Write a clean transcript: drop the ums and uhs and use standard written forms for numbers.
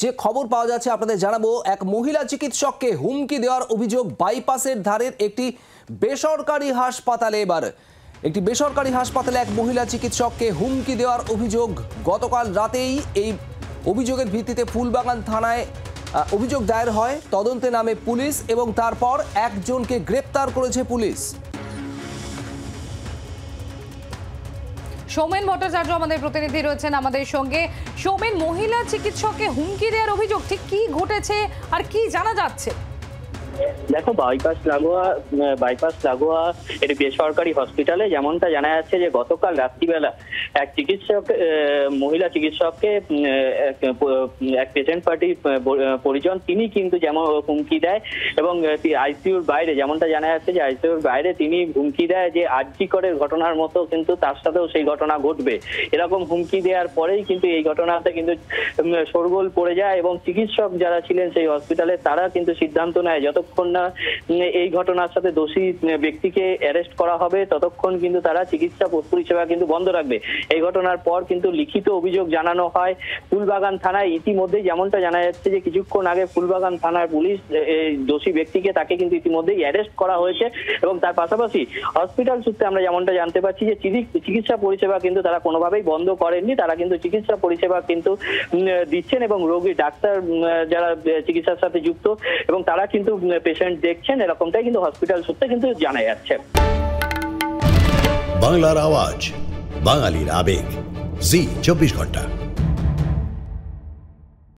যে খবর পাওয়া যাচ্ছে আপনাদের জানাবো, এক মহিলা চিকিৎসককে হুমকি দেওয়ার অভিযোগ বাইপাসের ধারের একটি বেসরকারি হাসপাতালে। এবার একটি বেসরকারি হাসপাতালে এক মহিলা চিকিৎসককে হুমকি দেওয়ার অভিযোগ। গতকাল রাতেই এই অভিযোগের ভিত্তিতে ফুলবাগান থানায় অভিযোগ দায়ের হয়। তদন্তে নামে পুলিশ এবং তারপর একজনকে গ্রেপ্তার করেছে পুলিশ। সৌমেন ভট্টাচার্য আমাদের প্রতিনিধি রয়েছেন আমাদের সঙ্গে। সৌমেন, মহিলা চিকিৎসককে হুমকি দেওয়ার অভিযোগ ঠিক কি ঘটেছে আর কি জানা যাচ্ছে? দেখো, বাইপাস লাগোয়া একটি বেসরকারি হসপিটালে যেমনটা জানা যাচ্ছে যে গতকাল রাত্রিবেলা এক মহিলা চিকিৎসককে এক পেশেন্ট পার্টির পরিজন তিনি কিন্তু যেমন হুমকি দেয় এবং আইসিইউর বাইরে, যেমনটা জানা যাচ্ছে যে আইসিইউর বাইরে তিনি হুমকি দেয় যে আরজি করের ঘটনার মতো কিন্তু তার সাথেও সেই ঘটনা ঘটবে। এরকম হুমকি দেওয়ার পরেই কিন্তু এই ঘটনাতে কিন্তু শোরগোল পড়ে যায় এবং চিকিৎসক যারা ছিলেন সেই হসপিটালে তারা কিন্তু সিদ্ধান্ত নেয় যতক্ষণ না এই ঘটনার সাথে দোষী ব্যক্তিকে অ্যারেস্ট করা হবে ততক্ষণ কিন্তু তারা চিকিৎসা পরিষেবা কিন্তু বন্ধ রাখবে। এই ঘটনার পর কিন্তু লিখিত অভিযোগ জানানো হয় ফুলবাগান থানায়। ইতিমধ্যেই যেমনটা জানা যাচ্ছে যে কিছুক্ষণ আগে ফুলবাগান থানার পুলিশ দোষী ব্যক্তিকে তাকে কিন্তু ইতিমধ্যেই অ্যারেস্ট করা হয়েছে এবং তার পাশাপাশি হসপিটাল সূত্রে আমরা যেমনটা জানতে পারছি যে চিকিৎসা পরিষেবা কিন্তু তারা কোনোভাবেই বন্ধ করেননি। তারা কিন্তু চিকিৎসা পরিষেবা কিন্তু দিচ্ছেন এবং রোগী ডাক্তার যারা চিকিৎসার সাথে যুক্ত এবং তারা কিন্তু পেশেন্ট দেখছেন, এরকমটাই কিন্তু হসপিটাল সূত্রে কিন্তু জানা যাচ্ছে। বাংলার আওয়াজ, বাঙালির আবেগ, জি 24 ঘন্টা।